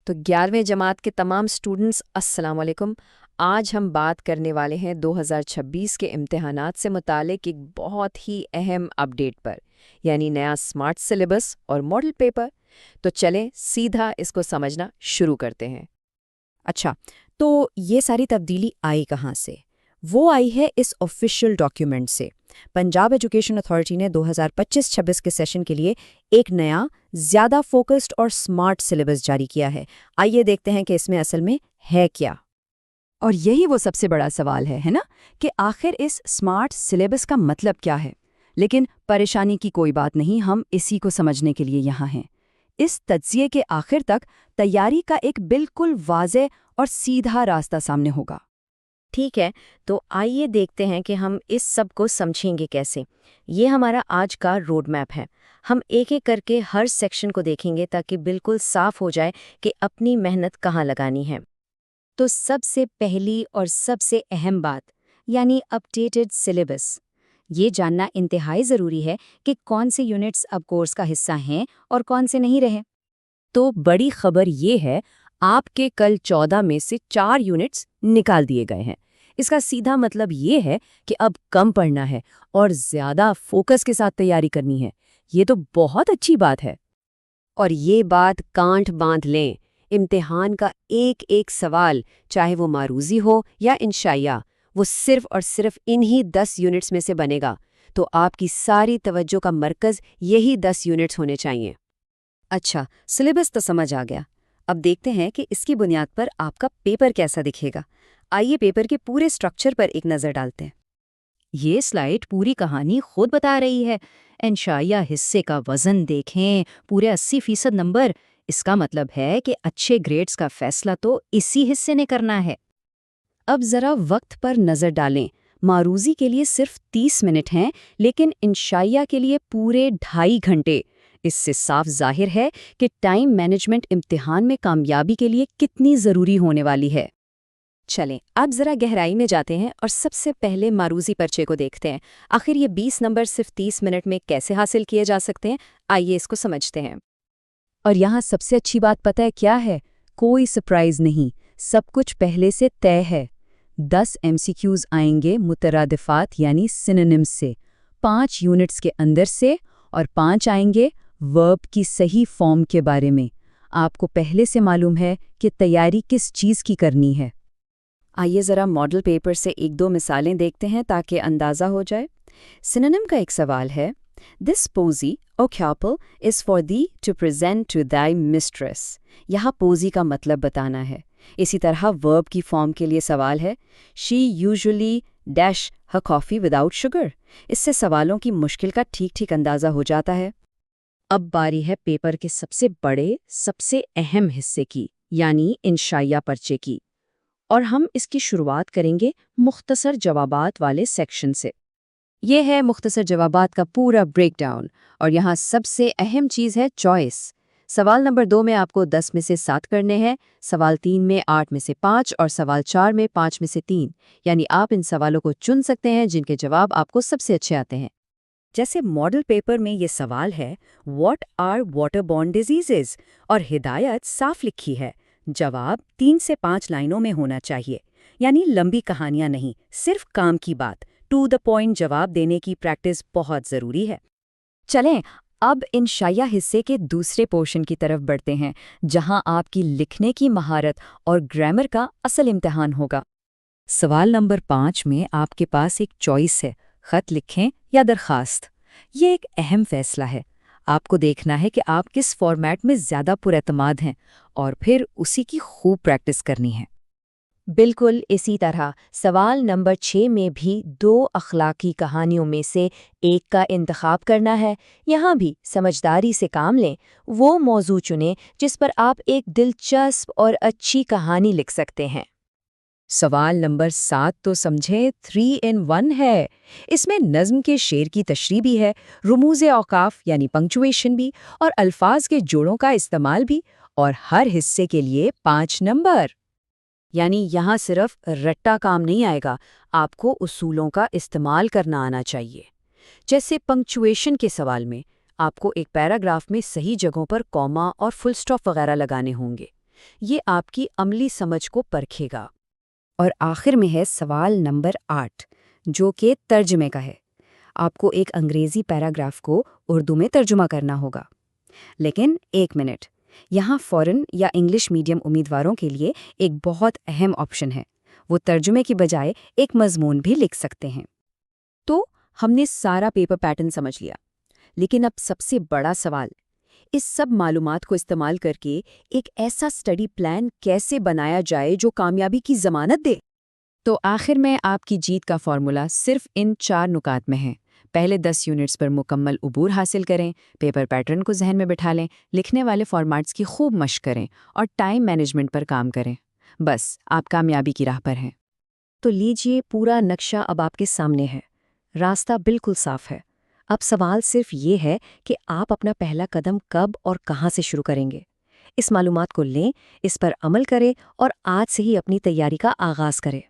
تو 11ویں جماعت کے تمام اسٹوڈنٹس السلام علیکم۔ آج ہم بات کرنے والے ہیں 2026 کے امتحانات سے متعلق ایک بہت ہی اہم اپڈیٹ پر، یعنی نیا اسمارٹ سلیبس اور ماڈل پیپر۔ تو چلیں سیدھا اس کو سمجھنا شروع کرتے ہیں۔ اچھا، تو یہ ساری تبدیلی آئی کہاں سے؟ وہ آئی ہے اس آفیشیل ڈاکیومنٹ سے۔ پنجاب ایجوکیشن اتھارٹی نے 2025-26 کے سیشن کے لیے ایک نیا، زیادہ فوکسڈ اور سمارٹ سلیبس جاری کیا ہے۔ آئیے دیکھتے ہیں کہ اس میں اصل میں ہے کیا۔ اور یہی وہ سب سے بڑا سوال ہے نا، کہ آخر اس سمارٹ سلیبس کا مطلب کیا ہے؟ لیکن پریشانی کی کوئی بات نہیں، ہم اسی کو سمجھنے کے لیے یہاں ہیں۔ اس تجزیے کے آخر تک تیاری کا ایک بالکل واضح اور سیدھا راستہ سامنے ہوگا۔ ٹھیک ہے، تو آئیے دیکھتے ہیں کہ ہم اس سب کو سمجھیں گے کیسے۔ یہ ہمارا آج کا روڈ میپ ہے۔ ہم ایک ایک کر کے ہر سیکشن کو دیکھیں گے تاکہ بالکل صاف ہو جائے کہ اپنی محنت کہاں لگانی ہے۔ تو سب سے پہلی اور سب سے اہم بات، یعنی اپڈیٹڈ سلیبس۔ یہ جاننا انتہائی ضروری ہے کہ کون سے یونٹس اب کورس کا حصہ ہیں اور کون سے نہیں رہے۔ تو بڑی خبر یہ ہے، آپ کے کل 14 میں سے 4 یونٹس نکال دیے گئے ہیں۔ اس کا سیدھا مطلب یہ ہے کہ اب کم پڑھنا ہے اور زیادہ فوکس کے ساتھ تیاری کرنی ہے۔ یہ تو بہت اچھی بات ہے۔ اور یہ بات گانٹھ باندھ لیں، امتحان کا ایک ایک سوال، چاہے وہ معروضی ہو یا انشائیہ، وہ صرف اور صرف انہی 10 یونٹس میں سے بنے گا۔ تو آپ کی ساری توجہ کا مرکز یہی 10 یونٹس ہونے چاہیے۔ اچھا، سلیبس تو سمجھ آ گیا۔ اب دیکھتے ہیں کہ اس کی بنیاد پر آپ کا پیپر کیسا دکھے گا۔ آئیے پیپر کے پورے سٹرکچر پر ایک نظر ڈالتے ہیں۔ یہ سلائیڈ پوری کہانی خود بتا رہی ہے۔ انشائیہ حصے کا وزن دیکھیں، پورے 80% نمبر۔ اس کا مطلب ہے کہ اچھے گریڈز کا فیصلہ تو اسی حصے نے کرنا ہے۔ اب ذرا وقت پر نظر ڈالیں۔ معروضی کے لیے صرف 30 منٹ ہیں، لیکن انشائیہ کے لیے پورے 2.5 گھنٹے۔ اس سے صاف ظاہر ہے کہ ٹائم مینجمنٹ امتحان میں کامیابی کے لیے کتنی ضروری ہونے والی ہے۔ چلیں اب ذرا گہرائی میں جاتے ہیں اور سب سے پہلے معروضی پرچے کو دیکھتے ہیں۔ آخر یہ 20 نمبر صرف 30 منٹ میں کیسے حاصل کیے جا سکتے ہیں؟ آئیے اس کو سمجھتے ہیں۔ اور یہاں سب سے اچھی بات پتہ ہے کیا ہے؟ کوئی سرپرائز نہیں، سب کچھ پہلے سے طے ہے۔ 10 MCQs آئیں گے مترادفات یعنی سینونیمز سے، 5 یونٹس کے اندر سے، اور 5 آئیں گے ورب کی صحیح فارم کے بارے میں۔ آپ کو پہلے سے معلوم ہے کہ تیاری کس چیز کی کرنی ہے۔ آئیے ذرا ماڈل پیپر سے 1-2 مثالیں دیکھتے ہیں تاکہ اندازہ ہو جائے۔ سینونیم کا ایک سوال ہے، This posy, O couple, is for thee to present to thy mistress۔ یہاں posy کا مطلب بتانا ہے۔ اسی طرح verb کی فارم کے لیے سوال ہے، She usually dash her coffee without sugar۔ اس سے سوالوں کی مشکل کا ٹھیک اندازہ ہو جاتا ہے۔ اب باری ہے پیپر کے سب سے بڑے، سب سے اہم حصے کی، یعنی انشائیہ پرچے کی۔ اور ہم اس کی شروعات کریں گے مختصر جوابات والے سیکشن سے۔ یہ ہے مختصر جوابات کا پورا بریک ڈاؤن، اور یہاں سب سے اہم چیز ہے چوائس۔ سوال نمبر 2 میں آپ کو 10 میں سے 7 کرنے ہیں، سوال 3 میں 8 میں سے 5 اور سوال 4 میں 5 میں سے 3۔ یعنی آپ ان سوالوں کو چن سکتے ہیں جن کے جواب آپ کو سب سے اچھے آتے ہیں۔ جیسے ماڈل پیپر میں یہ سوال ہے، what are water borne diseases, اور ہدایت صاف لکھی ہے۔ جواب 3 سے 5 لائنوں میں ہونا چاہیے، یعنی لمبی کہانیاں نہیں، صرف کام کی بات، ٹو دا پوائنٹ جواب دینے کی پریکٹس بہت ضروری ہے۔ چلیں اب انشائیہ حصے کے دوسرے پورشن کی طرف بڑھتے ہیں، جہاں آپ کی لکھنے کی مہارت اور گرامر کا اصل امتحان ہوگا۔ سوال نمبر 5 میں آپ کے پاس ایک چوائس ہے، خط لکھیں یا درخواست۔ یہ ایک اہم فیصلہ ہے۔ آپ کو دیکھنا ہے کہ آپ کس فارمیٹ میں زیادہ پراعتماد ہیں، اور پھر اسی کی خوب پریکٹس کرنی ہے۔ بالکل اسی طرح سوال نمبر 6 میں بھی 2 اخلاقی کہانیوں میں سے ایک کا انتخاب کرنا ہے۔ یہاں بھی سمجھداری سے کام لیں، وہ موضوع چنیں جس پر آپ ایک دلچسپ اور اچھی کہانی لکھ سکتے ہیں۔ سوال نمبر 7 تو سمجھیں 3 in 1 ہے۔ اس میں نظم کے شعر کی تشریح بھی ہے، رموز اوقاف یعنی پنکچویشن بھی، اور الفاظ کے جوڑوں کا استعمال بھی، اور ہر حصے کے لیے 5 نمبر۔ یعنی یہاں صرف رٹا کام نہیں آئے گا، آپ کو اصولوں کا استعمال کرنا آنا چاہیے۔ جیسے پنکچویشن کے سوال میں آپ کو ایک پیراگراف میں صحیح جگہوں پر کوما اور فل سٹاپ وغیرہ لگانے ہوں گے۔ یہ آپ کی عملی سمجھ کو پرکھے گا۔ اور آخر میں ہے سوال نمبر 8، جو کہ ترجمے کا ہے۔ آپ کو ایک انگریزی پیراگراف کو اردو میں ترجمہ کرنا ہوگا۔ لیکن ایک منٹ، یہاں فورن یا انگلش میڈیم امیدواروں کے لیے ایک بہت اہم آپشن ہے۔ وہ ترجمے کی بجائے ایک مضمون بھی لکھ سکتے ہیں۔ تو ہم نے سارا پیپر پیٹرن سمجھ لیا، لیکن اب سب سے بڑا سوال، اس سب معلومات کو استعمال کر کے ایک ایسا اسٹڈی پلان کیسے بنایا جائے جو کامیابی کی ضمانت دے؟ تو آخر میں آپ کی جیت کا فارمولا صرف ان 4 نکات میں ہے۔ پہلے 10 یونٹس پر مکمل عبور حاصل کریں، پیپر پیٹرن کو ذہن میں بٹھا لیں، لکھنے والے فارمیٹس کی خوب مشق کریں اور ٹائم مینجمنٹ پر کام کریں۔ بس آپ کامیابی کی راہ پر ہیں۔ تو لیجئے، پورا نقشہ اب آپ کے سامنے ہے، راستہ بالکل صاف ہے۔ اب سوال صرف یہ ہے کہ آپ اپنا پہلا قدم کب اور کہاں سے شروع کریں گے۔ اس معلومات کو لیں، اس پر عمل کریں اور آج سے ہی اپنی تیاری کا آغاز کریں۔